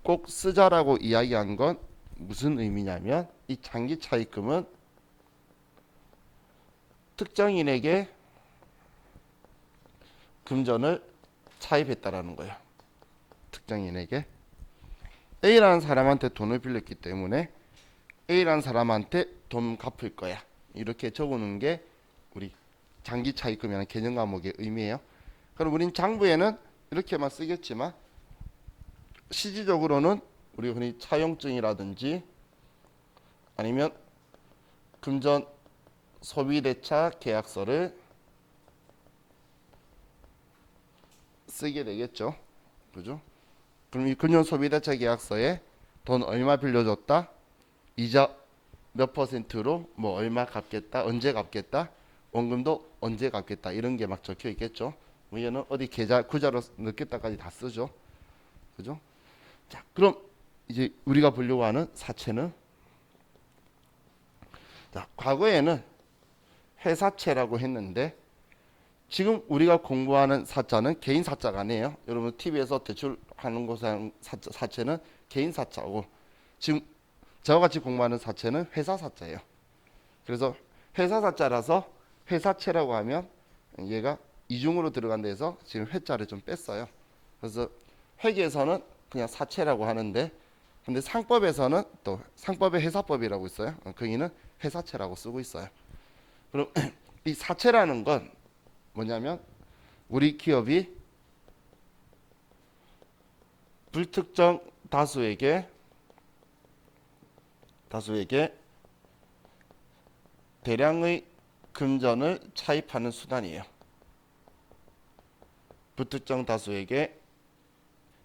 꼭 쓰자라고 이야기한 건 무슨 의미냐면 이 장기 차입금은 특정인에게 금전을 차입했다라는 거예요. 특정인에게 A라는 사람한테 돈을 빌렸기 때문에 A라는 사람한테 돈 갚을 거야. 이렇게 적어놓은 게 우리 장기 차입금이라는 개념 과목의 의미예요. 그럼 우린 장부에는 이렇게만 쓰겠지만 실질적으로는 우리 흔히 차용증이라든지 아니면 금전 소비대차 계약서를 쓰게 되겠죠. 그죠? 그럼 이 금전 소비대차 계약서에 돈 얼마 빌려줬다, 이자 몇 %로 뭐 얼마 갚겠다, 언제 갚겠다, 원금도 언제 갚겠다 이런 게 막 적혀 있겠죠. 뭐 얘는 어디 계좌 구자로 넣겠다까지 다 쓰죠. 그죠? 자, 그럼 이제 우리가 보려고 하는 사채는, 자, 과거에는 회사채라고 했는데 지금 우리가 공부하는 사자는 개인 사자가 아니에요. 여러분 TV에서 대출하는 곳에 사채는 개인 사자고, 지금 저와 같이 공부하는 사채는 회사 사자예요. 그래서 회사 사자라서 회사채라고 하면 얘가 이중으로 들어간 데서 지금 회자를 좀 뺐어요. 그래서 회계에서는 그냥 사채라고 하는데, 근데 상법에서는 또 상법의 회사법이라고 있어요. 거기는 회사채라고 쓰고 있어요. 그럼 이 사채라는 건 뭐냐면 우리 기업이 불특정 다수에게 대량의 금전을 차입하는 수단이에요. 불특정 다수에게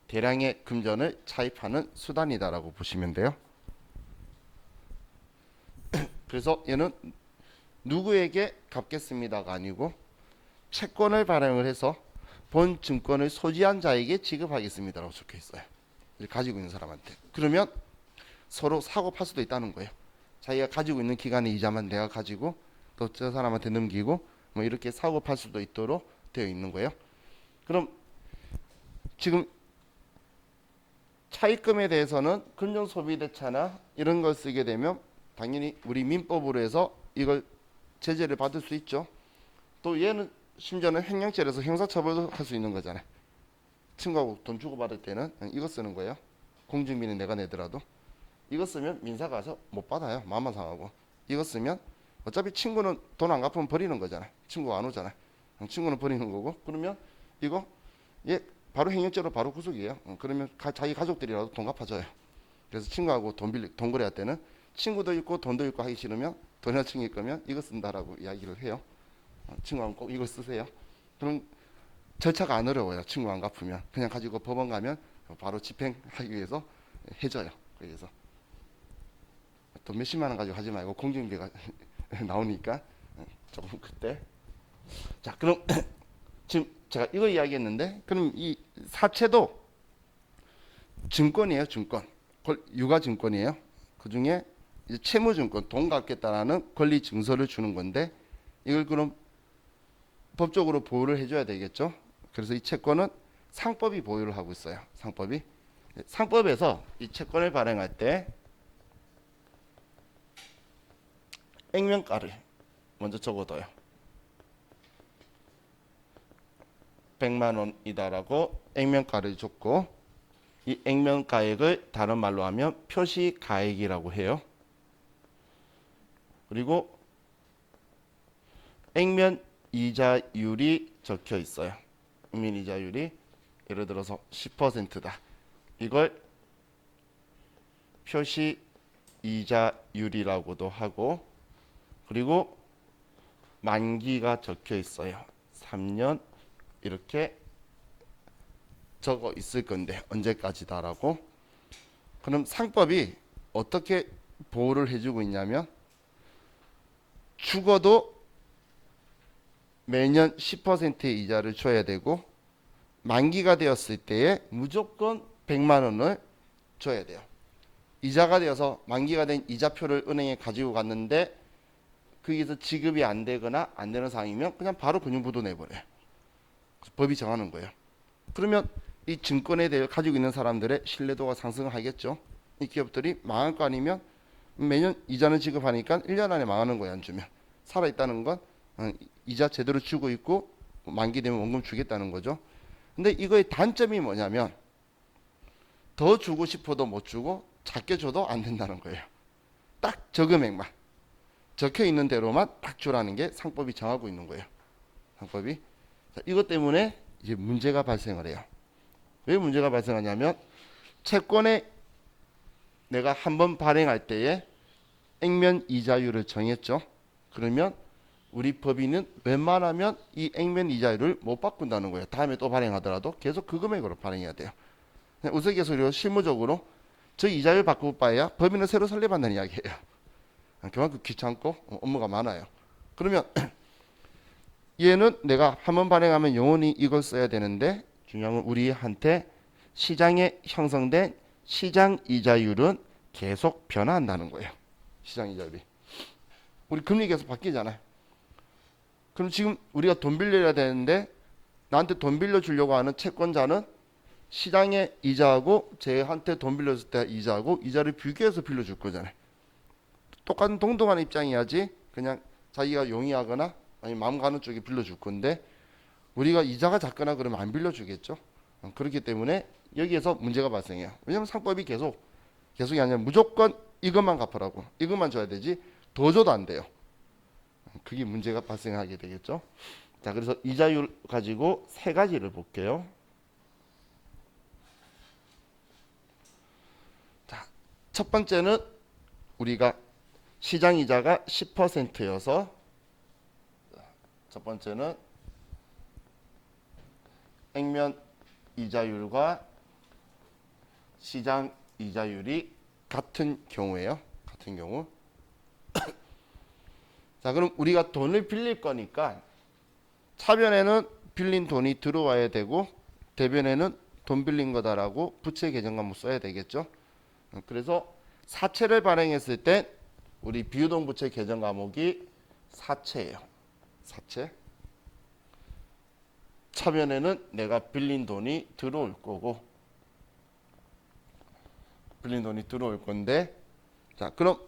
대량의 금전을 차입하는 수단이다라고 보시면 돼요. 그래서 얘는 누구에게 갚겠습니다가 아니고 채권을 발행을 해서 본 증권을 소지한 자에게 지급하겠습니다라고 적혀 있어요. 가지고 있는 사람한테. 그러면 서로 사고 팔 수도 있다는 거예요. 자기가 가지고 있는 기간의 이자만 내가 가지고 또 저 사람한테 넘기고 뭐 이렇게 사고 팔 수도 있도록 되어 있는 거예요. 그럼 지금 차입금에 대해서는 금전소비대차나 이런 걸 쓰게 되면 당연히 우리 민법으로 해서 이걸 제재를 받을 수 있죠. 또 얘는 심지어는 횡령죄라서 형사처벌도 할 수 있는 거잖아요. 친구하고 돈 주고 받을 때는 이거 쓰는 거예요. 공증비는 내가 내더라도 이거 쓰면 민사 가서 못 받아요. 마음만 상하고. 이거 쓰면 어차피 친구는 돈 안 갚으면 버리는 거잖아요. 친구가 안 오잖아요. 친구는 버리는 거고, 그러면 이거 얘 바로 횡령죄로 바로 구속이에요. 그러면 자기 가족들이라도 돈 갚아줘요. 그래서 친구하고 돈 거래할 때는 친구도 있고 돈도 있고 하기 싫으면 돈이나 챙길 거면 이거 쓴다라고 이야기를 해요. 친구하고 꼭 이거 쓰세요. 그럼 절차가 안 어려워요. 친구 안 갚으면 그냥 가지고 법원 가면 바로 집행하기 위해서 해줘요. 그래서 돈 몇십만 원 가지고 하지 말고 공증비가 나오니까 조금 그때. 자, 그럼 지금 제가 이거 이야기했는데, 그럼 이 사채도 증권이에요. 증권. 유가 증권이에요. 그 중에 채무증권, 돈 갚겠다라는 권리 증서를 주는 건데, 이걸 그럼 법적으로 보호를 해줘야 되겠죠. 그래서 이 채권은 상법이 보유를 하고 있어요. 상법에서 이 채권을 발행할 때 액면가를 먼저 적어둬요. 100만 원이다라고 액면가를 줬고, 이 액면가액을 다른 말로 하면 표시가액이라고 해요. 그리고 액면 이자율이 적혀 있어요. 액면 이자율이 예를 들어서 10%다. 이걸 표시 이자율이라고도 하고, 그리고 만기가 적혀 있어요. 3년 이렇게 적어 있을 건데 언제까지다라고. 그럼 상법이 어떻게 보호를 해주고 있냐면, 죽어도 매년 10%의 이자를 줘야 되고, 만기가 되었을 때에 무조건 100만 원을 줘야 돼요. 이자가 되어서 만기가 된 이자표를 은행에 가지고 갔는데 거기서 지급이 안 되거나 안 되는 상황이면 그냥 바로 금융부도 내버려요. 법이 정하는 거예요. 그러면 이 증권에 대해 가지고 있는 사람들의 신뢰도가 상승하겠죠. 이 기업들이 망할 거 아니면 매년 이자는 지급하니까 1년 안에 망하는 거예요. 안 주면. 살아있다는 건 이자 제대로 주고 있고 만기 되면 원금 주겠다는 거죠. 근데 이거의 단점이 뭐냐면 더 주고 싶어도 못 주고 작게 줘도 안 된다는 거예요. 딱 저 금액만 적혀 있는 대로만 딱 주라는 게 상법이 정하고 있는 거예요. 상법이. 자, 이것 때문에 이제 문제가 발생을 해요. 왜 문제가 발생하냐면 채권에 내가 한번 발행할 때에 액면 이자율을 정했죠. 그러면 우리 법인은 웬만하면 이 액면 이자율을 못 바꾼다는 거예요. 다음에 또 발행하더라도 계속 그 금액으로 발행해야 돼요. 우스갯소리로 실무적으로 저 이자율 바꿀 바에야 법인을 새로 설립한다는 이야기예요. 그만큼 귀찮고 업무가 많아요. 그러면 얘는 내가 한번 발행하면 영원히 이걸 써야 되는데 중요한 건 우리한테 시장에 형성된 시장 이자율은 계속 변화한다는 거예요. 시장 이자율이. 우리 금리 계속 바뀌잖아요. 그럼 지금 우리가 돈 빌려야 되는데 나한테 돈 빌려주려고 하는 채권자는 시장의 이자하고 쟤한테 돈 빌려줄 때 이자하고 이자를 비교해서 빌려줄 거잖아요. 똑같은 동등한 입장이야지 그냥 자기가 용이하거나 아니면 마음 가는 쪽에 빌려줄 건데 우리가 이자가 작거나 그러면 안 빌려주겠죠. 그렇기 때문에 여기에서 문제가 발생해요. 왜냐하면 상법이 계속이 아니라 무조건 이것만 갚으라고 이것만 줘야 되지 더 줘도 안 돼요. 그게 문제가 발생하게 되겠죠. 자, 그래서 이자율 가지고 세 가지를 볼게요. 자, 첫 번째는 우리가 시장 이자가 10%여서 첫 번째는 액면 이자율과 시장 이자율이 같은 경우예요. 같은 경우. 자, 그럼 우리가 돈을 빌릴 거니까 차변에는 빌린 돈이 들어와야 되고 대변에는 돈 빌린 거다라고 부채 계정 과목 써야 되겠죠. 그래서 사채를 발행했을 때 우리 비유동 부채 계정 과목이 사채예요. 사채. 차변에는 내가 빌린 돈이 들어올 거고 빌린 돈이 들어올 건데 자, 그럼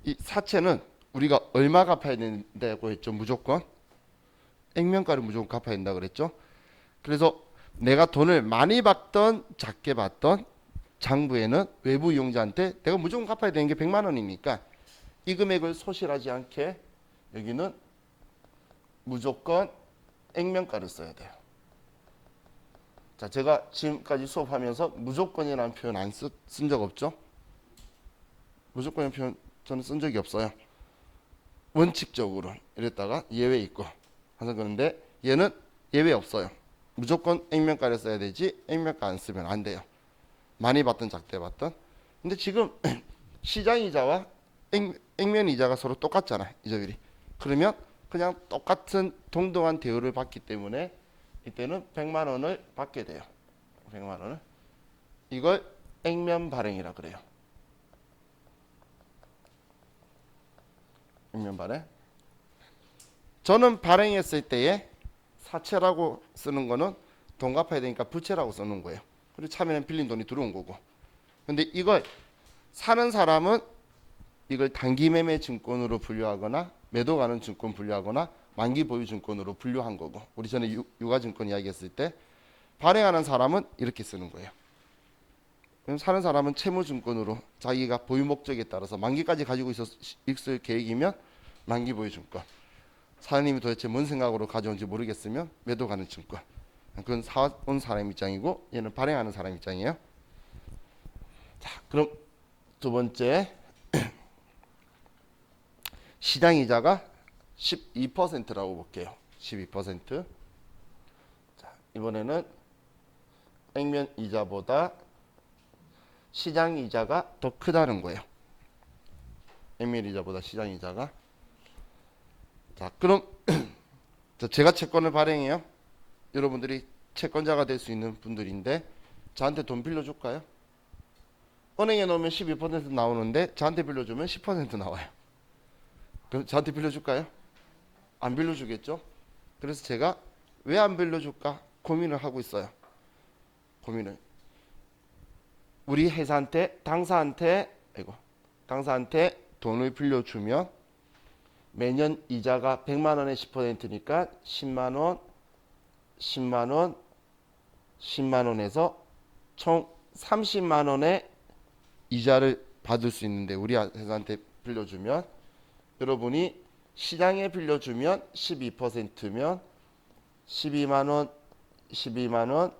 이 사채는 우리가 얼마 갚아야 된다고 했죠? 무조건 액면가를 무조건 갚아야 된다 그랬죠? 그래서 내가 돈을 많이 받던 작게 받던 장부에는 외부 이용자한테 내가 무조건 갚아야 되는 게 100만 원이니까 이 금액을 소실하지 않게 여기는 무조건 액면가를 써야 돼요. 자, 제가 지금까지 수업하면서 무조건이라는 표현 안 쓴 적 없죠? 무조건이라는 표현 저는 쓴 적이 없어요. 원칙적으로 이랬다가 예외 있고 항상 그런데 얘는 예외 없어요. 무조건 액면가를 써야 되지 액면가 안 쓰면 안 돼요. 많이 받든 작게 받든. 근데 지금 시장 이자와 액면 이자가 서로 똑같잖아요. 이자율이. 그러면 그냥 똑같은 동등한 대우를 받기 때문에 이때는 100만 원을 받게 돼요. 100만 원을. 이걸 액면 발행이라 그래요. 액면 발행. 저는 발행했을 때에 사채라고 쓰는 거는 돈 갚아야 되니까 부채라고 쓰는 거예요. 그리고 차면에 빌린 돈이 들어온 거고. 근데 이걸 사는 사람은 이걸 단기 매매 증권으로 분류하거나 매도 가는 증권 분류하거나 만기 보유 증권으로 분류한 거고. 우리 전에 유가 증권 이야기했을 때 발행하는 사람은 이렇게 쓰는 거예요. 그럼 사는 사람은 채무 증권으로 자기가 보유 목적에 따라서 만기까지 가지고 있을 계획이면 만기 보유 증권. 사장님이 도대체 뭔 생각으로 가져온지 모르겠으면 매도 가는 증권. 그건 사온 사람 입장이고 얘는 발행하는 사람 입장이에요. 자, 그럼 두 번째 시장 이자가 12%라고 볼게요. 12%. 자, 이번에는 액면 이자보다 시장 이자가 더 크다는 거예요. 액면 이자보다 시장 이자가. 자, 그럼 제가 채권을 발행해요. 여러분들이 채권자가 될 수 있는 분들인데 저한테 돈 빌려줄까요? 은행에 넣으면 12% 나오는데 저한테 빌려주면 10% 나와요. 그럼 저한테 빌려줄까요? 안 빌려주겠죠? 그래서 제가 왜 안 빌려줄까 고민을 하고 있어요. 고민을. 우리 회사한테 당사한테 돈을 빌려주면 매년 이자가 100만 원에 10%니까 10만 원, 10만 원, 10만 원에서 총 30만 원의 이자를 받을 수 있는데 우리 회사한테 빌려주면 여러분이 시장에 빌려주면 12%면 12만 원, 12만 원,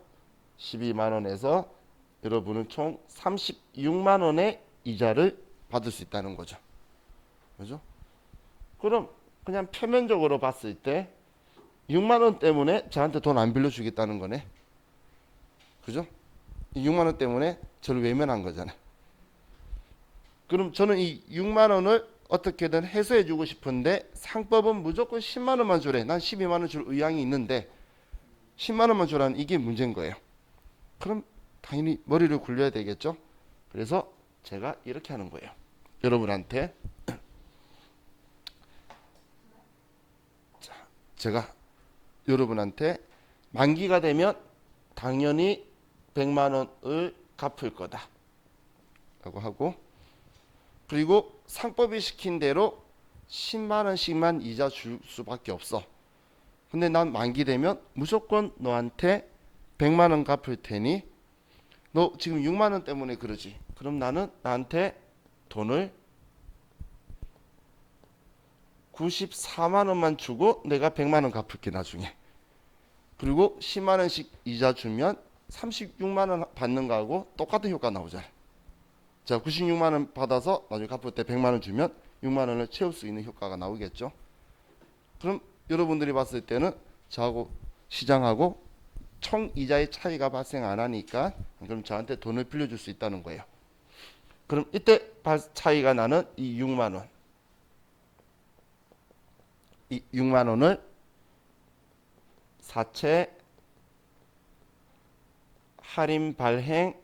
12만 원에서 여러분은 총 36만 원의 이자를 받을 수 있다는 거죠. 그죠? 그럼 그냥 표면적으로 봤을 때 6만 원 때문에 저한테 돈 안 빌려주겠다는 거네. 그죠? 이 6만 원 때문에 저를 외면한 거잖아요. 그럼 저는 이 6만 원을 어떻게든 해소해 주고 싶은데 상법은 무조건 10만 원만 주래. 난 12만 원 줄 의향이 있는데 10만 원만 주라는 이게 문제인 거예요. 그럼 당연히 머리를 굴려야 되겠죠. 그래서 제가 이렇게 하는 거예요. 여러분한테 제가 여러분한테 만기가 되면 당연히 100만 원을 갚을 거다 라고 하고, 그리고 상법이 시킨 대로 10만 원씩만 이자 줄 수밖에 없어. 근데 난 만기 되면 무조건 너한테 100만 원 갚을 테니 너 지금 6만 원 때문에 그러지. 그럼 나는 나한테 돈을 94만 원만 주고 내가 100만 원 갚을게 나중에. 그리고 10만 원씩 이자 주면 36만 원 받는 거하고 똑같은 효과 나오잖아. 자, 96만 원 받아서 나중에 갚을 때 100만 원 주면 6만 원을 채울 수 있는 효과가 나오겠죠. 그럼 여러분들이 봤을 때는 저하고 시장하고 총 이자의 차이가 발생 안 하니까 그럼 저한테 돈을 빌려줄 수 있다는 거예요. 그럼 이때 차이가 나는 이 6만 원. 이 6만 원을 사채 할인 발행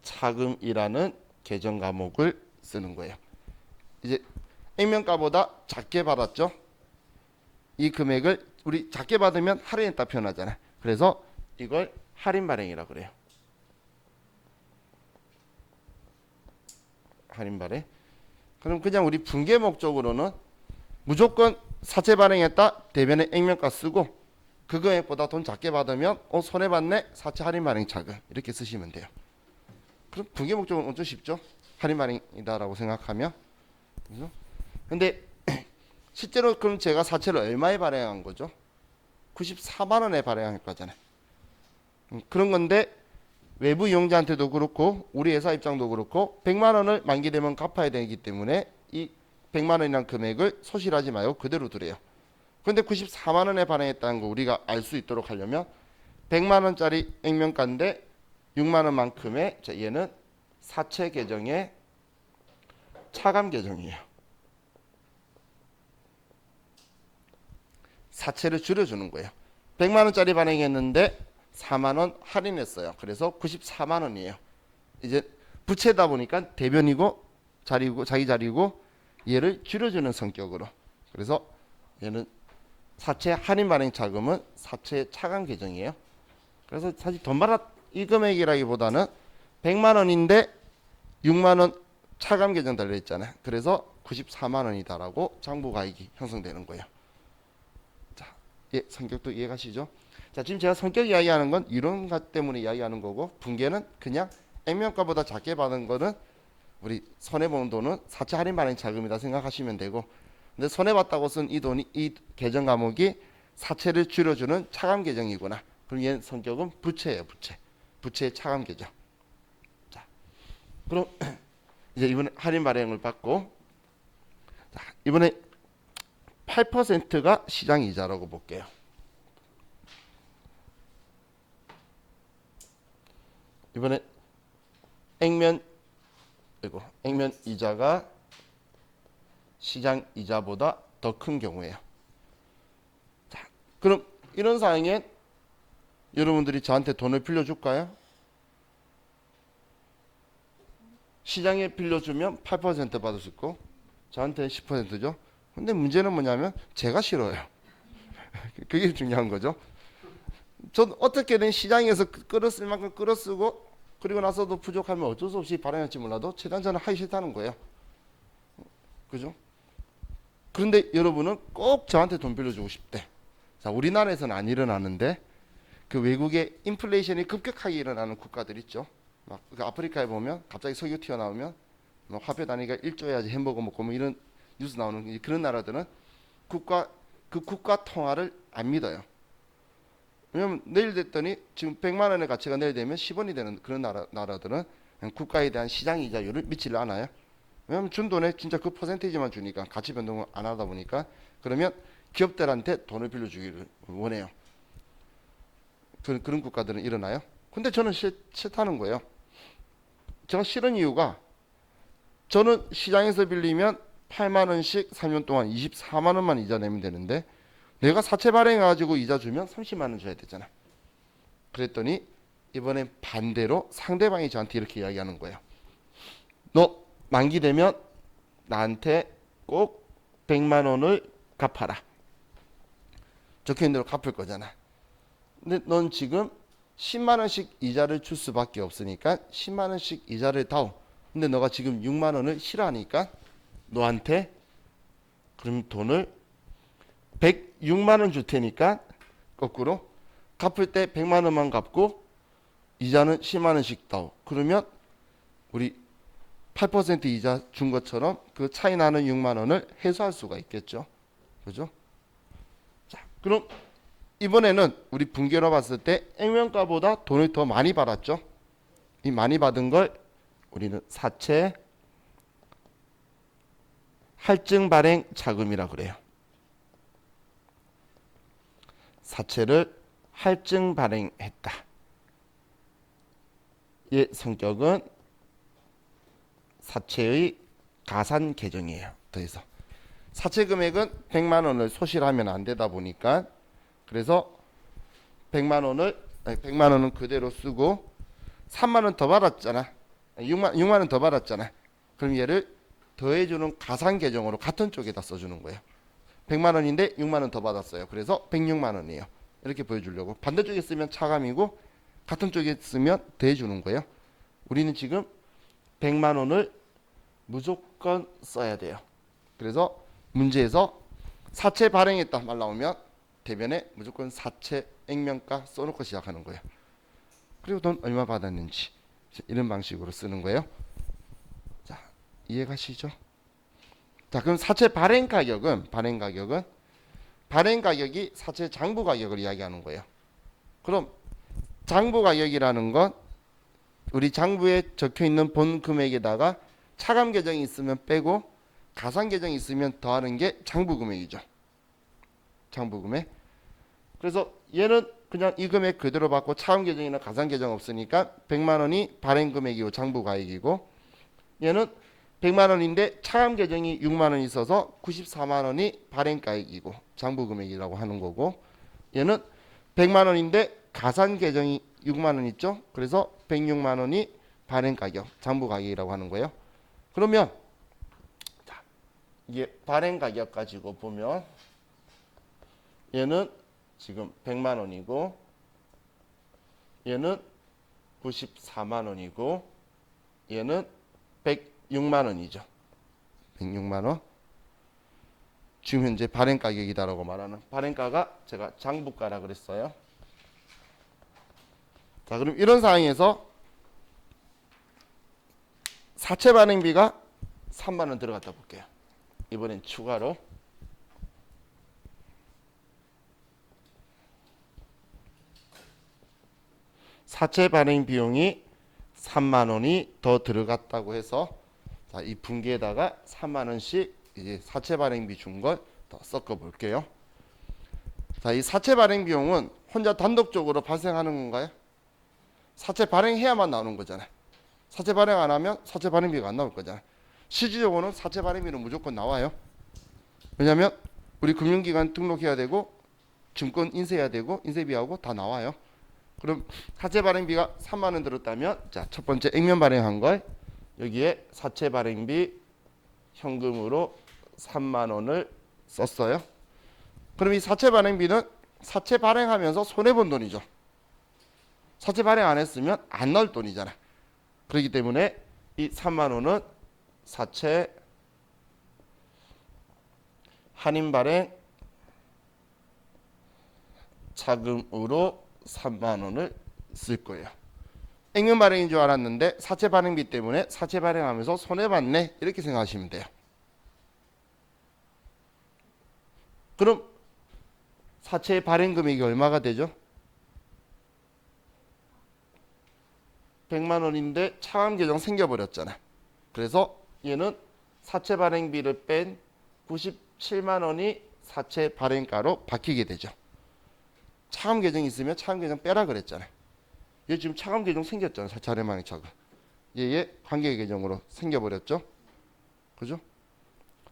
차금이라는 계정 과목을 쓰는 거예요. 이제 액면가보다 작게 받았죠. 이 금액을 우리 작게 받으면 할인했다 표현하잖아요. 그래서 이걸 할인 발행이라고 그래요. 할인 발행. 그럼 그냥 우리 분계 목적으로는 무조건 사채 발행했다 대변에 액면가 쓰고 그 금액보다 돈 작게 받으면 손해봤네 사채 할인 발행 차금 이렇게 쓰시면 돼요. 그럼 분계 목적은 엄청 쉽죠. 할인 발행이다라고 생각하면. 그죠? 근데 실제로 그럼 제가 사채를 얼마에 발행한 거죠? 94만 원에 발행할 거잖아요. 그런 건데 외부 이용자한테도 그렇고 우리 회사 입장도 그렇고 100만 원을 만기되면 갚아야 되기 때문에 이 100만 원이라는 금액을 소실하지 말고 그대로 두래요. 그런데 94만 원에 발행했다는 거 우리가 알 수 있도록 하려면 100만 원짜리 액면가인데 6만 원만큼의 얘는 사채 계정의 차감 계정이에요. 사채를 줄여주는 거예요. 100만 원짜리 발행했는데 4만 원 할인했어요. 그래서 94만 원이에요. 이제 부채다 보니까 대변이고 자리고 자기 자리고 얘를 줄여주는 성격으로. 그래서 얘는 사채 할인 발행 차금은 사채 차감 계정이에요. 그래서 사실 돈 받아 이 금액이라기보다는 100만 원인데 6만 원 차감 계정 달려 있잖아요. 그래서 94만 원이다라고 장부가액이 형성되는 거예요. 자, 성격도 이해가시죠? 자, 지금 제가 성격 이야기하는 건 이런 것 때문에 이야기하는 거고 분계는 그냥 액면가보다 작게 받은 거는 우리 손해보는 돈은 사채 할인 발행 자금이다 생각하시면 되고, 근데 손해봤다고 쓴 이 돈이 이 계정 과목이 사채를 줄여주는 차감 계정이구나. 그럼 얘 성격은 부채예요. 부채의 차감 계정. 자, 그럼 이제 이번에 할인 발행을 받고, 자, 이번에 8%가 시장 이자라고 볼게요. 이번에 액면 이자가 시장 이자보다 더 큰 경우에요. 자, 그럼 이런 상황에 여러분들이 저한테 돈을 빌려줄까요? 시장에 빌려주면 8% 받을 수 있고 저한테는 10%죠. 근데 문제는 뭐냐면 제가 싫어요. 그게 중요한 거죠. 전 어떻게든 시장에서 끌어쓸 만큼 끌어쓰고 그리고 나서도 부족하면 어쩔 수 없이 발행할지 몰라도 최대한 저는 하기 싫다는 거예요. 그죠? 그런데 여러분은 꼭 저한테 돈 빌려주고 싶대. 자, 우리나라에서는 안 일어나는데 그 외국에 인플레이션이 급격하게 일어나는 국가들 있죠. 막 그 아프리카에 보면 갑자기 석유 튀어나오면 뭐 화폐 단위가 1조 해야지 햄버거 먹고 뭐 이런 뉴스 나오는 그런 나라들은 그 국가 통화를 안 믿어요. 왜냐면 내일 됐더니 지금 100만 원의 가치가 내일 되면 10원이 되는 그런 나라들은 그냥 국가에 대한 시장 이자율을 믿지를 않아요. 왜냐면 준 돈에 진짜 그 퍼센테이지만 주니까 가치 변동을 안 하다 보니까 그러면 기업들한테 돈을 빌려주기를 원해요. 그런 국가들은 일어나요. 근데 저는 싫다는 거예요. 제가 싫은 이유가 저는 시장에서 빌리면 8만 원씩 3년 동안 24만 원만 이자 내면 되는데 내가 사채 발행해가지고 이자 주면 30만 원 줘야 되잖아. 그랬더니 이번엔 반대로 상대방이 저한테 이렇게 이야기하는 거예요. 너 만기 되면 나한테 꼭 100만 원을 갚아라. 적혀있는 대로 갚을 거잖아. 근데 넌 지금 10만 원씩 이자를 줄 수밖에 없으니까 10만 원씩 이자를 다오. 근데 너가 지금 6만 원을 싫어하니까 너한테 그럼 돈을 106만 원 줄 테니까 거꾸로 갚을 때 100만 원만 갚고 이자는 10만 원씩 다오. 그러면 우리 8% 이자 준 것처럼 그 차이 나는 6만 원을 해소할 수가 있겠죠. 그죠? 자, 그럼 이번에는 우리 분계로 봤을 때 액면가보다 돈을 더 많이 받았죠. 이 많이 받은 걸 우리는 사채 할증 발행 자금이라 그래요. 사채를 할증 발행했다. 이 성격은 사채의 가산 계정이에요. 더해서 사채 금액은 100만 원을 소실하면 안 되다 보니까 그래서 100만 원은 그대로 쓰고 3만 원 더 받았잖아. 6만 원 더 받았잖아. 그럼 얘를 더해주는 가산 계정으로 같은 쪽에다 써주는 거예요. 100만 원인데 6만 원 더 받았어요. 그래서 106만 원이에요. 이렇게 보여주려고. 반대쪽에 쓰면 차감이고 같은 쪽에 쓰면 더해주는 거예요. 우리는 지금 100만 원을 무조건 써야 돼요. 그래서 문제에서 사채 발행했다 말 나오면 대변에 무조건 사채 액면가 써놓고 시작하는 거예요. 그리고 돈 얼마 받았는지 이런 방식으로 쓰는 거예요. 자, 이해가시죠? 자, 그럼 사채 발행 가격이 사채 장부 가격을 이야기하는 거예요. 그럼 장부 가격이라는 건 우리 장부에 적혀 있는 본 금액에다가 차감 계정이 있으면 빼고 가산 계정이 있으면 더하는 게 장부 금액이죠. 장부 금액. 그래서 얘는 그냥 이 금액 그대로 받고 차감 계정이나 가산 계정 없으니까 100만 원이 발행 금액이고 장부 가액이고 얘는 100만 원인데 차감 계정이 6만 원 있어서 94만 원이 발행 가액이고 장부 금액이라고 하는 거고 얘는 100만 원인데 가산 계정이 6만 원 있죠. 그래서 106만 원이 발행 가격, 장부 가격이라고 하는 거예요. 그러면 자, 이게 발행 가격 가지고 보면 얘는 지금 100만 원이고 얘는 94만 원이고 얘는 106만 원이죠. 106만 원. 지금 현재 발행 가격이다라고 말하는 발행가가 제가 장부가라 그랬어요. 자, 그럼 이런 상황에서 사채 발행비가 3만 원 들어갔다 볼게요. 이번엔 추가로 사채 발행 비용이 3만 원이 더 들어갔다고 해서 자, 이 분기에다가 3만 원씩 이제 사채 발행비 준 걸 더 섞어 볼게요. 자, 이 사채 발행 비용은 혼자 단독적으로 발생하는 건가요? 사채 발행해야만 나오는 거잖아요. 사채 발행 안 하면 사채 발행비가 안 나올 거잖아요. 실질적으로는 사채 발행비는 무조건 나와요. 왜냐하면 우리 금융기관 등록해야 되고 증권 인쇄해야 되고 인쇄비하고 다 나와요. 그럼 사채 발행비가 3만 원 들었다면 자, 첫 번째 액면 발행한 걸 여기에 사채 발행비 현금으로 3만 원을 썼어요. 그럼 이 사채 발행비는 사채 발행하면서 손해 본 돈이죠. 사채 발행 안 했으면 안 나올 돈이잖아. 그렇기 때문에 이 3만 원은 사채 할인 발행 자금으로 3만 원을 쓸 거예요. 액면 발행인 줄 알았는데 사채 발행비 때문에 사채 발행하면서 손해봤네 이렇게 생각하시면 돼요. 그럼 사채 발행 금액이 얼마가 되죠? 100만 원인데 차감 계정 생겨버렸잖아. 그래서 얘는 사채 발행비를 뺀 97만 원이 사채 발행가로 바뀌게 되죠. 차감 계정이 있으면 차감 계정 빼라 그랬잖아. 얘 지금 차감 계정 생겼잖아. 사채 발행 차감. 얘 관계 계정으로 생겨버렸죠. 그죠?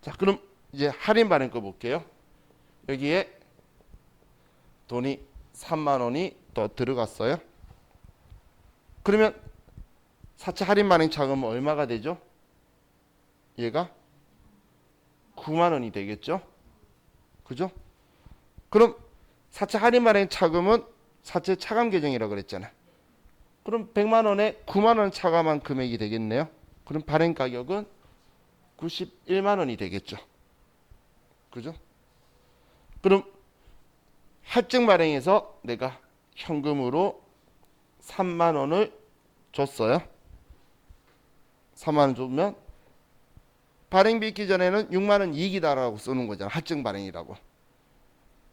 자, 그럼 이제 할인 발행 거 볼게요. 여기에 돈이 3만 원이 더 들어갔어요. 그러면 사채 할인 발행 차금은 얼마가 되죠? 얘가 9만 원이 되겠죠? 그죠? 그럼 사채 할인 발행 차금은 사채 차감 계정이라고 그랬잖아. 그럼 100만 원에 9만 원 차감한 금액이 되겠네요. 그럼 발행 가격은 91만 원이 되겠죠. 그죠? 그럼 할증 발행에서 내가 현금으로 3만 원을 줬어요. 3만 원 주면 발행비 있기 전에는 6만 원 이익이다라고 쓰는 거잖아. 할증 발행이라고.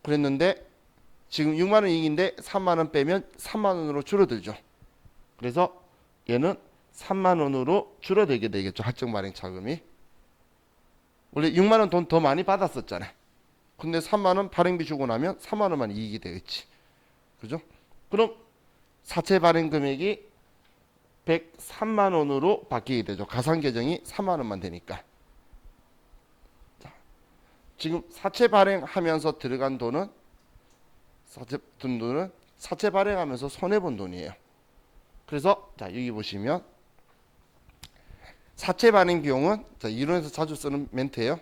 그랬는데 지금 6만 원 이익인데 3만 원 빼면 3만 원으로 줄어들죠. 그래서 얘는 3만 원으로 줄어들게 되겠죠. 할증 발행 차금이. 원래 6만 원 돈 더 많이 받았었잖아. 근데 3만 원 발행비 주고 나면 3만 원만 이익이 되겠지. 그죠? 그럼 사채 발행 금액이 103만 원으로 바뀌게 되죠. 가상 계정이 3만 원만 되니까. 자, 지금 사채 발행하면서 들어간 돈은 사채 발행하면서 손해 본 돈이에요. 그래서 자, 여기 보시면 사채 발행 비용은 자, 이론에서 자주 쓰는 멘트예요.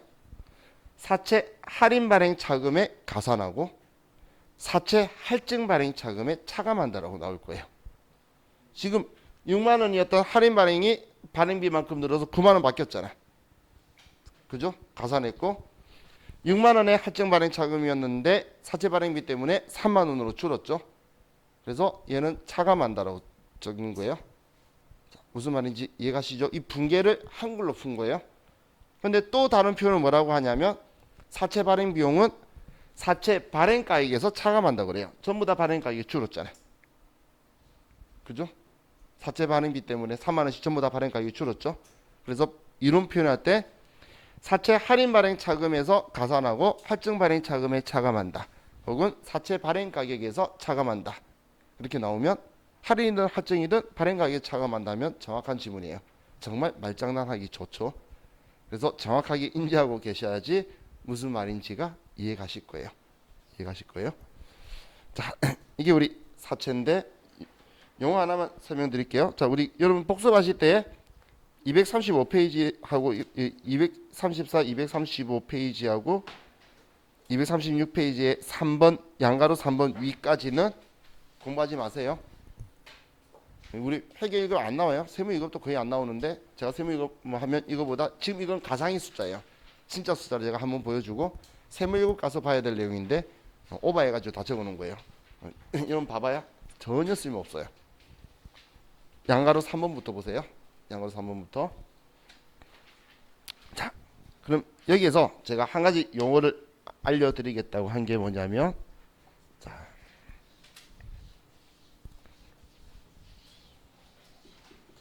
사채 할인 발행 차금에 가산하고 사채 할증 발행 차금에 차감한다라고 나올 거예요. 지금 6만 원이었던 할인 발행이 발행비만큼 늘어서 9만 원 바뀌었잖아. 그죠? 가산했고 6만 원의 할증 발행 차금이었는데 사채 발행비 때문에 3만 원으로 줄었죠. 그래서 얘는 차감한다라고 적은 거예요. 자, 무슨 말인지 이해가시죠? 이 분계를 한글로 푼 거예요. 근데 또 다른 표현을 뭐라고 하냐면 사채 발행 비용은 사채 발행가액에서 차감한다 그래요. 전부 다 발행가액이 줄었잖아요. 그죠? 사채 발행비 때문에 3만 원씩 전부 다 발행가액이 줄었죠. 그래서 이론 표현할 때 사채 할인 발행 차금에서 가산하고 할증 발행 차금에 차감한다. 혹은 사채 발행 가격에서 차감한다. 이렇게 나오면 할인이든 할증이든 발행 가격에 차감한다면 정확한 지문이에요. 정말 말장난하기 좋죠. 그래서 정확하게 인지하고 계셔야지 무슨 말인지가 이해가실 거예요. 이해가실 거예요. 자, 이게 우리 사채인데 용어 하나만 설명드릴게요. 자, 우리 여러분 복습하실 때 235페이지하고 234, 235페이지하고 236페이지의 3번 양가로 3번 위까지는 공부하지 마세요. 우리 회계 이거 안 나와요. 세무 이것도 거의 안 나오는데 제가 세무 이거 뭐 하면 이거보다 지금 이건 가상의 숫자예요. 진짜 숫자를 제가 한번 보여주고 세무 일곱 가서 봐야 될 내용인데 오버해가지고 다 적어놓은 거예요. 이런 봐봐야 전혀 쓸모없어요. 양가로 3번부터 보세요. 양가로 3번부터. 자, 그럼 여기에서 제가 한 가지 용어를 알려드리겠다고 한 게 뭐냐면 자,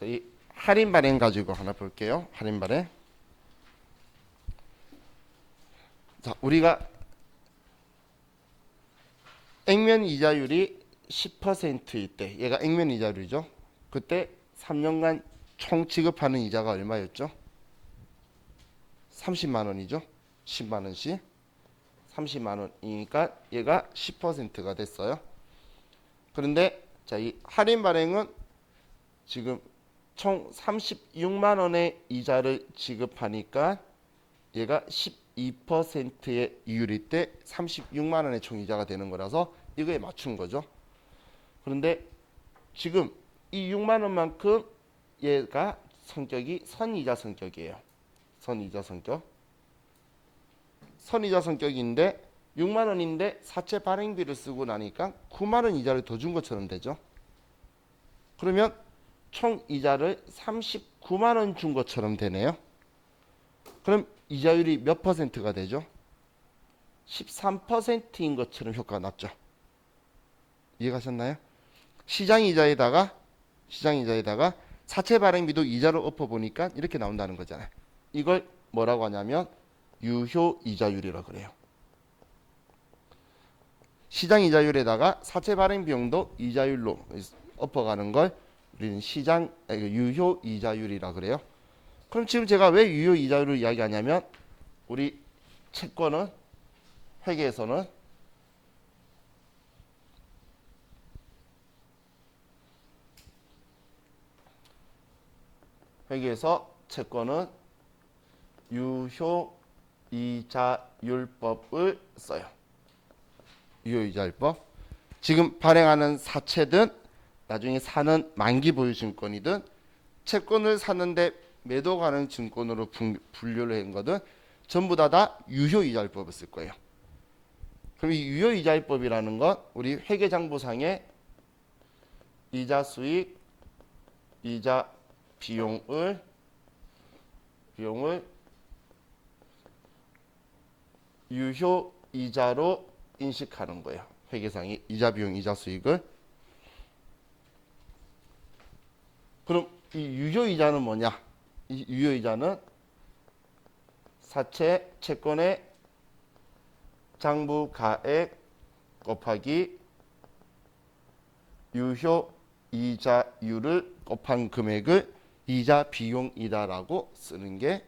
이 할인 발행 가지고 하나 볼게요. 할인 발행. 자, 우리가 액면 이자율이 10%일 때 얘가 액면 이자율이죠. 그때 3년간 총 지급하는 이자가 얼마였죠? 30만 원이죠. 10만 원씩 30만 원이니까 얘가 10%가 됐어요. 그런데 자, 이 할인 발행은 지금 총 36만 원의 이자를 지급하니까 얘가 12%의 이율일 때 36만 원의 총 이자가 되는 거라서 이거에 맞춘 거죠. 그런데 지금 이 6만 원만큼 얘가 성격이 선이자 성격이에요. 선이자 성격. 선이자 성격인데 6만 원인데 사채 발행비를 쓰고 나니까 9만 원 이자를 더 준 것처럼 되죠. 그러면 총 이자를 39만 원 준 것처럼 되네요. 그럼 이자율이 몇 퍼센트가 되죠? 13%인 것처럼 효과가 났죠. 이해가셨나요? 시장이자에다가 사채 발행비도 이자로 엎어보니까 이렇게 나온다는 거잖아요. 이걸 뭐라고 하냐면 유효이자율이라고 그래요. 시장이자율에다가 사채 발행 비용도 이자율로 엎어가는 걸 우리는 유효이자율이라고 그래요. 그럼 지금 제가 왜 유효이자율을 이야기하냐면 우리 채권은 회계에서는 채권은 유효이자율법을 써요. 유효이자율법. 지금 발행하는 사채든 나중에 사는 만기 보유 증권이든 채권을 샀는데 매도 가능 증권으로 분류를 한 거든 전부 다 유효이자율법을 쓸 거예요. 그럼 이 유효이자율법이라는 건 우리 회계장부상에 이자 수익, 이자 비용을 유효이자로 인식하는 거예요. 회계상이 이자 비용, 이자 수익을. 그럼 이 유효이자는 뭐냐? 이 유효이자는 사채 채권의 장부가액 곱하기 유효이자율을 곱한 금액을 이자 비용이다라고 쓰는 게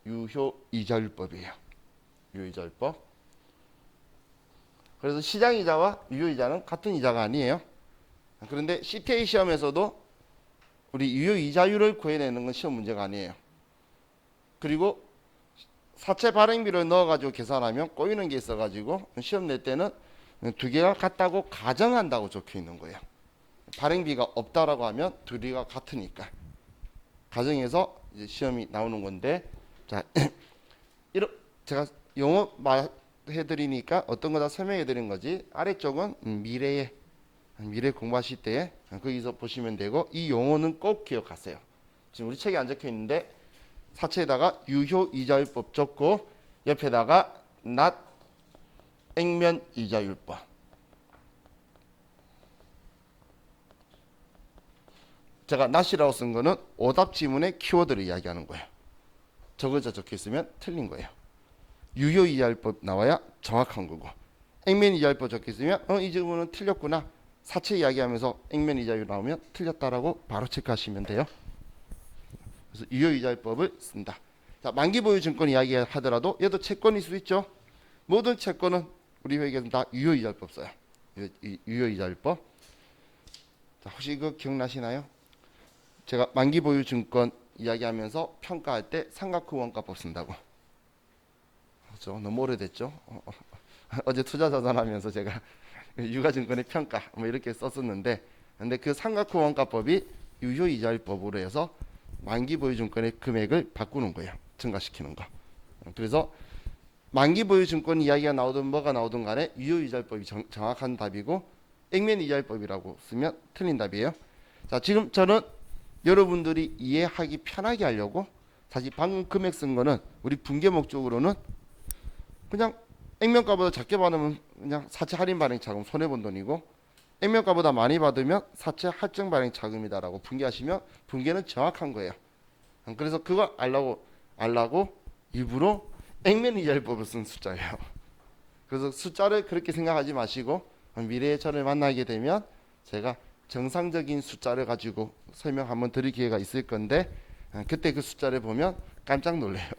유효이자율법이에요. 유효이자율법. 그래서 시장이자와 유효이자는 같은 이자가 아니에요. 그런데 CPA 시험에서도 우리 유효이자율을 구해내는 건 시험 문제가 아니에요. 그리고 사채 발행비를 넣어가지고 계산하면 꼬이는 게 있어가지고 시험 낼 때는 두 개가 같다고 가정한다고 적혀 있는 거예요. 발행비가 없다라고 하면 두 개가 같으니까 가정해서 이제 시험이 나오는 건데, 자, 제가 용어 해드리니까 어떤 거 다 설명해드린 거지. 아래쪽은 미래 공부하실 때 거기서 보시면 되고, 이 용어는 꼭 기억하세요. 지금 우리 책에 안 적혀 있는데 사채에다가 유효이자율법 적고 옆에다가 not 액면이자율법. 제가 not이라고 쓴 거는 오답 지문의 키워드를 이야기하는 거예요. 적어져 적혀 있으면 틀린 거예요. 유효이자율법 나와야 정확한 거고, 액면이자율법 적혀 있으면 이 지문은 틀렸구나. 사채 이야기하면서 액면이자율 나오면 틀렸다라고 바로 체크하시면 돼요. 그래서 유효이자율법을 쓴다. 자, 만기보유 증권 이야기하더라도 얘도 채권일 수 있죠. 모든 채권은 우리 회계에서는 다 유효이자율법 써요. 유효이자율법. 자, 혹시 이거 기억나시나요? 제가 만기보유 증권 이야기하면서 평가할 때 삼각후 원가법 쓴다고. 그렇죠? 너무 오래됐죠? 어제 투자자산하면서 제가 유가증권의 평가 뭐 이렇게 썼었는데, 근데 그 삼각후 원가법이 유효이자율법으로 해서 만기보유증권의 금액을 바꾸는 거예요. 증가시키는 거. 그래서 만기보유증권 이야기가 나오든 뭐가 나오든 간에 유효이자율법이 정확한 답이고, 액면이자율법이라고 쓰면 틀린 답이에요. 자, 지금 저는 여러분들이 이해하기 편하게 하려고 사실 방금 금액 쓴 거는 우리 분계 목적으로는 그냥 액면가보다 작게 받으면 그냥 사채 할인 발행 자금 손해본 돈이고, 액면가보다 많이 받으면 사채 할증 발행 자금이다라고 분계하시면 분계는 정확한 거예요. 그래서 그거 알라고 일부러 액면이자율법을 쓴 숫자예요. 그래서 숫자를 그렇게 생각하지 마시고 미래에 저를 만나게 되면 제가 정상적인 숫자를 가지고 설명 한번 드릴 기회가 있을 건데, 그때 그 숫자를 보면 깜짝 놀래요.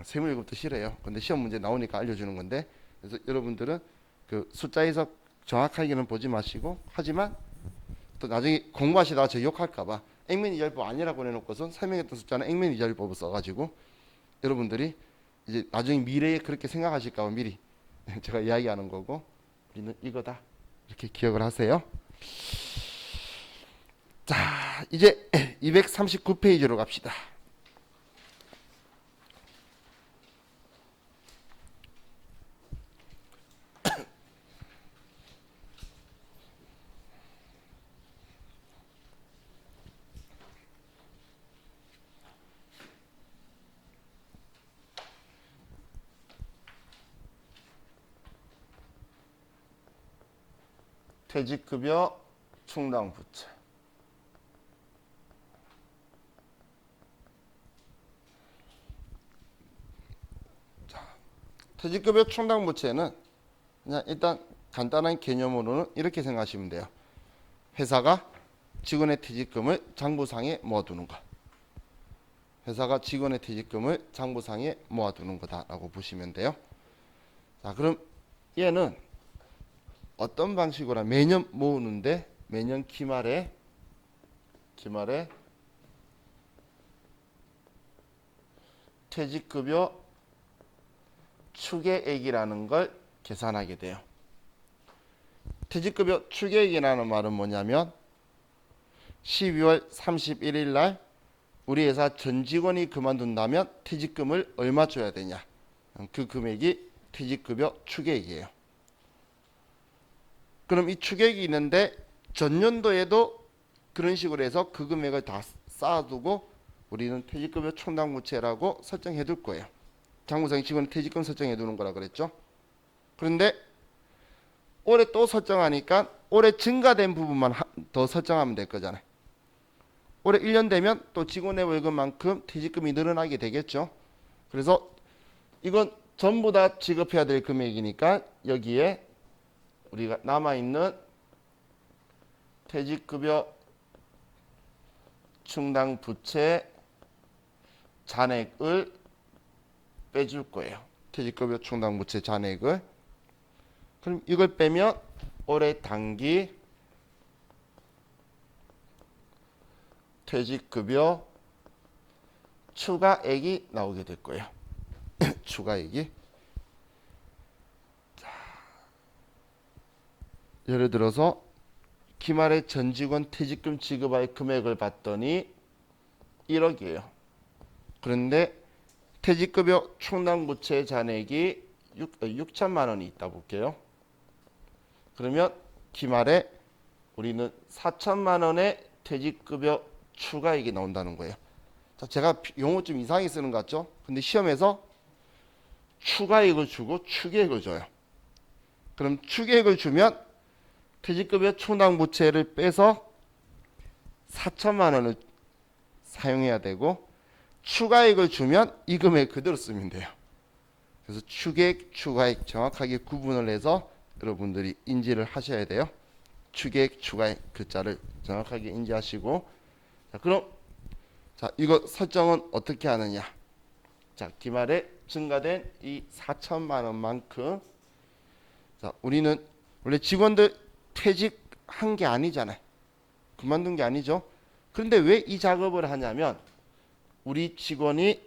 세무일급도 싫어요. 근데 시험 문제 나오니까 알려주는 건데, 그래서 여러분들은 그 숫자에서 정확하게는 보지 마시고, 하지만 또 나중에 공부하시다가 저 욕할까봐 액면이자율법 아니라고 해놓고선 설명했던 숫자는 액면이자율법을 써가지고 여러분들이 이제 나중에 미래에 그렇게 생각하실까봐 미리 제가 이야기하는 거고, 우리는 이거다 이렇게 기억을 하세요. 자, 이제 239페이지로 갑시다. 퇴직급여 충당부채. 퇴직급여 충당부채는 그냥 일단 간단한 개념으로는 이렇게 생각하시면 돼요. 회사가 직원의 퇴직금을 장부상에 모아두는 것. 회사가 직원의 퇴직금을 장부상에 모아두는 거다라고 보시면 돼요. 자, 그럼 얘는 어떤 방식으로 매년 모으는데 매년 기말에 퇴직급여 추계액이라는 걸 계산하게 돼요. 퇴직급여 추계액이라는 말은 뭐냐면 12월 31일 날 우리 회사 전 직원이 그만둔다면 퇴직금을 얼마 줘야 되냐. 그 금액이 퇴직급여 추계액이에요. 그럼 이 추계액이 있는데 전년도에도 그런 식으로 해서 그 금액을 다 쌓아두고 우리는 퇴직급여 충당부채라고 설정해 둘 거예요. 장부상에 직원의 퇴직금 설정해 두는 거라 그랬죠. 그런데 올해 또 설정하니까 올해 증가된 부분만 더 설정하면 될 거잖아요. 올해 1년 되면 또 직원의 월급만큼 퇴직금이 늘어나게 되겠죠. 그래서 이건 전부 다 지급해야 될 금액이니까 여기에 우리가 남아있는 퇴직급여 충당부채 잔액을 빼줄 거예요. 퇴직급여 충당부채 잔액을. 그럼 이걸 빼면 올해 당기 퇴직급여 추가액이 나오게 될 거예요. 추가액이. 자, 예를 들어서 기말에 전 직원 퇴직금 지급할 금액을 봤더니 1억이에요. 그런데 퇴직급여 충당부채 잔액이 6천만 원이 있다 볼게요. 그러면 기말에 우리는 4천만 원의 퇴직급여 추가액이 나온다는 거예요. 자, 제가 용어 좀 이상하게 쓰는 것 같죠? 근데 시험에서 추가액을 주고 추계액을 줘요. 그럼 추계액을 주면 퇴직급여 충당부채를 빼서 4천만 원을 사용해야 되고 추가액을 주면 이 금액 그대로 쓰면 돼요. 그래서 추계액, 추가액 정확하게 구분을 해서 여러분들이 인지를 하셔야 돼요. 추계액, 추가액 글자를 정확하게 인지하시고 자, 그럼 자, 이거 설정은 어떻게 하느냐? 자, 기말에 증가된 이 4천만 원만큼 자, 우리는 원래 직원들 퇴직한 게 아니잖아요. 그만둔 게 아니죠. 그런데 왜 이 작업을 하냐면 우리 직원이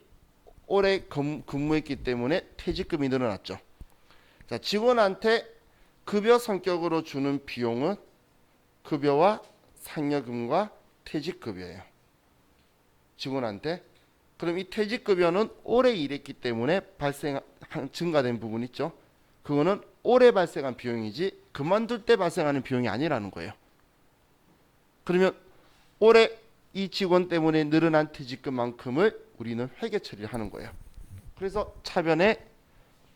오래 근무했기 때문에 퇴직금이 늘어났죠. 자, 직원한테 급여 성격으로 주는 비용은 급여와 상여금과 퇴직급여예요. 직원한테. 그럼 이 퇴직급여는 오래 일했기 때문에 증가된 부분 있죠. 그거는 오래 발생한 비용이지 그만둘 때 발생하는 비용이 아니라는 거예요. 그러면 올해 이 직원 때문에 늘어난 퇴직금만큼을 우리는 회계 처리를 하는 거예요. 그래서 차변에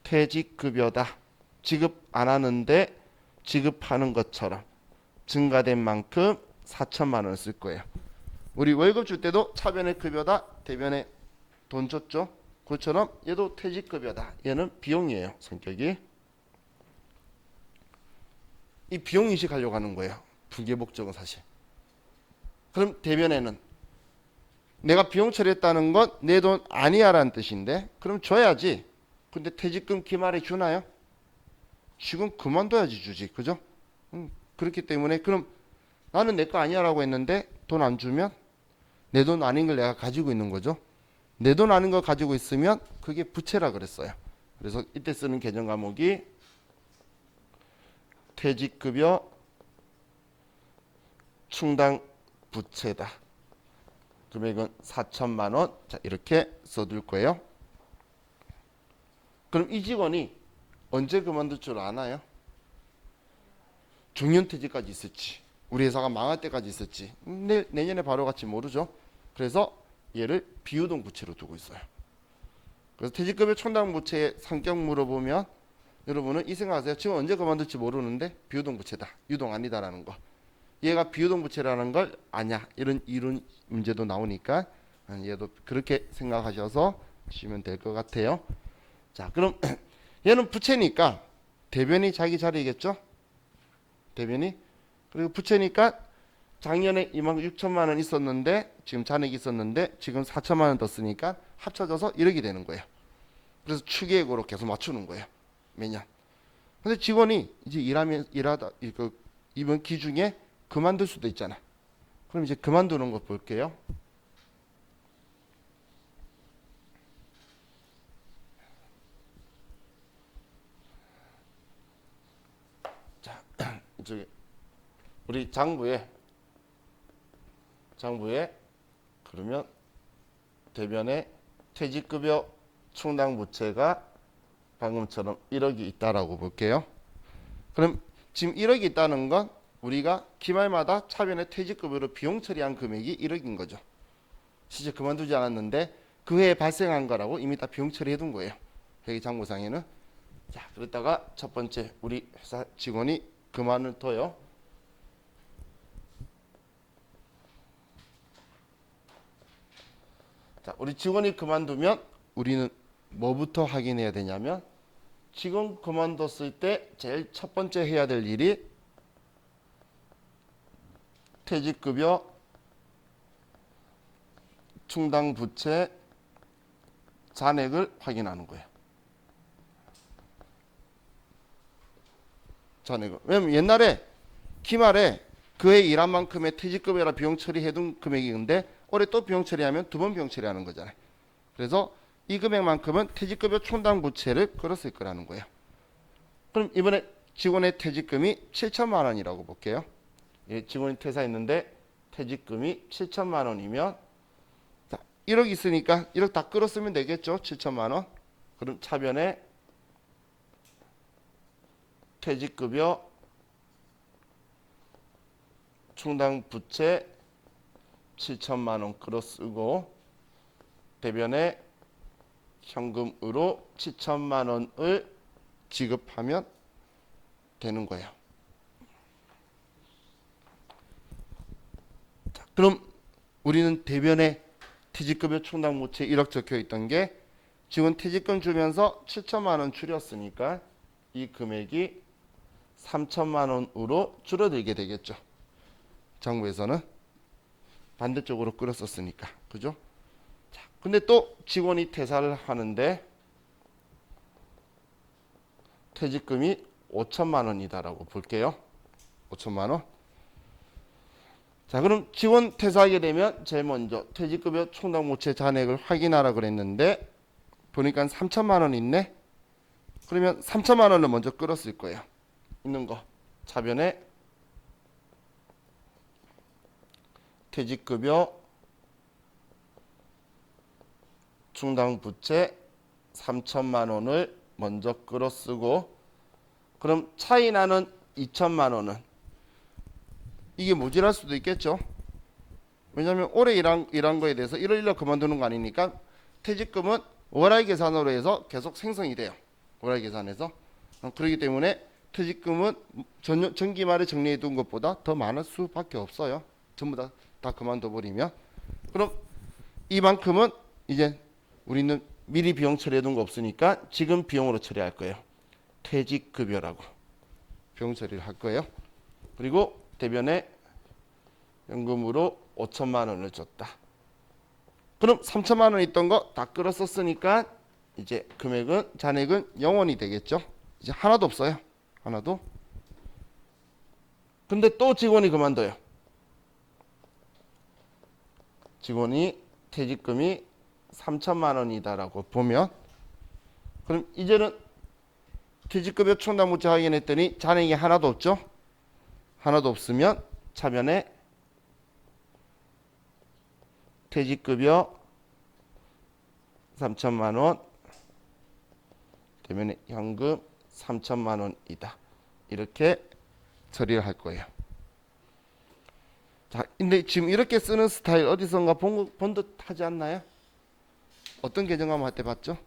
퇴직급여다. 지급 안 하는데 지급하는 것처럼 증가된 만큼 4천만 원을 쓸 거예요. 우리 월급 줄 때도 차변에 급여다. 대변에 돈 줬죠. 그것처럼 얘도 퇴직급여다. 얘는 비용이에요. 성격이. 이 비용 인식하려고 하는 거예요. 분계 목적은 사실. 그럼 대변에는 내가 비용 처리했다는 건 내 돈 아니야 라는 뜻인데 그럼 줘야지. 근데 퇴직금 기말에 주나요? 지금 그만둬야지 주지. 그죠? 그렇기 때문에 그럼 나는 내 거 아니야 라고 했는데 돈 안 주면 내 돈 아닌 걸 내가 가지고 있는 거죠. 내 돈 아닌 걸 가지고 있으면 그게 부채라 그랬어요. 그래서 이때 쓰는 개정 과목이 퇴직급여 충당 부채다. 금액은 4천만 원. 자, 이렇게 써둘 거예요. 그럼 이 직원이 언제 그만둘 줄 아나요? 정년퇴직까지 있었지. 우리 회사가 망할 때까지 있었지. 내년에 바로 같이 모르죠. 그래서 얘를 비유동 부채로 두고 있어요. 그래서 퇴직급여 총당 부채의 성격 물어보면 여러분은 이 생각하세요. 지금 언제 그만둘지 모르는데 비유동 부채다. 유동 아니다라는 거. 얘가 비유동 부채라는 걸 아냐. 이런 이론 문제도 나오니까 얘도 그렇게 생각하셔서 하시면 될 것 같아요. 자, 그럼 얘는 부채니까 대변이 자기 자리겠죠? 대변이. 그리고 부채니까 작년에 이만큼 6천만 원 있었는데 지금 잔액이 있었는데 지금 4천만 원 더 쓰니까 합쳐져서 1억이 되는 거예요. 그래서 추계액으로 계속 맞추는 거예요. 매년. 근데 직원이 이제 일하다 이번 기중에 그만둘 수도 있잖아. 그럼 이제 그만두는 거 볼게요. 자, 저기 우리 장부에 그러면 대변에 퇴직급여 충당 부채가 방금처럼 1억이 있다라고 볼게요. 그럼 지금 1억이 있다는 건 우리가 기말마다 차변에 퇴직급여로 비용 처리한 금액이 1억인 거죠. 실제 그만두지 않았는데 그 해에 발생한 거라고 이미 다 비용 처리해 둔 거예요. 회계장부상에는. 자, 그랬다가 첫 번째 우리 회사 직원이 그만둬요. 자, 우리 직원이 그만두면 우리는 뭐부터 확인해야 되냐면 직원 그만뒀을 때 제일 첫 번째 해야 될 일이 퇴직급여 충당 부채 잔액을 확인하는 거예요. 잔액을. 왜냐면 옛날에 기말에 그해 일한 만큼의 퇴직급여라 비용 처리해둔 금액인데 올해 또 비용 처리하면 두 번 비용 처리하는 거잖아요. 그래서 이 금액만큼은 퇴직급여 충당 부채를 끌었을 거라는 거예요. 그럼 이번에 직원의 퇴직금이 7천만 원이라고 볼게요. 직원이 퇴사했는데 퇴직금이 7천만 원이면 1억 있으니까 1억 다 끌었으면 되겠죠. 7천만 원. 그럼 차변에 퇴직급여 충당 부채 7천만 원 끌어쓰고 대변에 현금으로 7천만 원을 지급하면 되는 거예요. 자, 그럼 우리는 대변에 퇴직급여 충당 부채 1억 적혀 있던 게 지금 퇴직금 주면서 7천만 원 줄였으니까 이 금액이 3천만 원으로 줄어들게 되겠죠. 정부에서는 반대쪽으로 끌었었으니까. 그죠? 자, 근데 또 직원이 퇴사를 하는데 퇴직금이 5천만 원이다라고 볼게요. 5천만 원. 자, 그럼 직원 퇴사하게 되면 제일 먼저 퇴직급여 충당 부채 잔액을 확인하라 그랬는데 보니까 3천만 원 있네. 그러면 3천만 원을 먼저 끌었을 거예요. 있는 거. 차변에 퇴직급여 충당 부채 3천만 원을 먼저 끌어쓰고 그럼 차이 나는 2천만 원은 이게 모자랄 수도 있겠죠. 왜냐하면 올해 일한 거에 대해서 1월 1일 그만두는 거 아니니까 퇴직금은 월할 계산으로 해서 계속 생성이 돼요. 월할 계산에서. 그렇기 때문에 퇴직금은 전기 말에 정리해 둔 것보다 더 많을 수밖에 없어요. 전부 다 그만둬 버리면. 그럼 이만큼은 이제 우리는 미리 비용 처리해 둔 거 없으니까 지금 비용으로 처리할 거예요. 퇴직급여라고 비용 처리를 할 거예요. 그리고 대변에 연금으로 5천만 원을 줬다. 그럼 3천만 원 있던 거 다 끌었었으니까 이제 금액은 잔액은 0원이 되겠죠. 이제 하나도 없어요. 하나도. 근데 또 직원이 그만둬요. 직원이 퇴직금이 3천만 원이다라고 보면 그럼 이제는 퇴직급여 충당 부채 확인했더니 잔액이 하나도 없죠. 하나도 없으면 차변에 퇴직급여 3천만 원, 대면에 현금 3천만 원이다. 이렇게 처리를 할 거예요. 자, 근데 지금 이렇게 쓰는 스타일 어디선가 본 듯 하지 않나요? 어떤 계정하면 할 때 봤죠?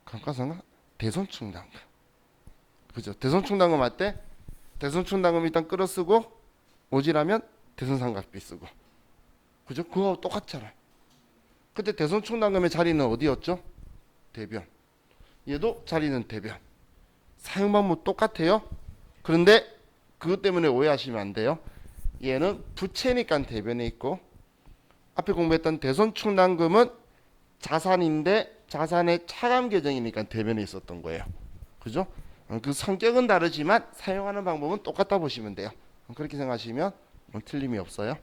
감가상각 대손충당금. 그죠? 대손충당금 할 때 대손충당금 일단 끌어쓰고 오지라면 대손상각비 쓰고. 그죠? 그거 똑같잖아요. 그때 대손충당금의 자리는 어디였죠? 대변. 얘도 자리는 대변. 사용 방법 똑같아요. 그런데 그것 때문에 오해하시면 안 돼요. 얘는 부채니까 대변에 있고, 앞에 공부했던 대손충당금은 자산인데 자산의 차감 계정이니까 대변에 있었던 거예요. 그죠? 그 성격은 다르지만 사용하는 방법은 똑같다 보시면 돼요. 그렇게 생각하시면 틀림이 없어요.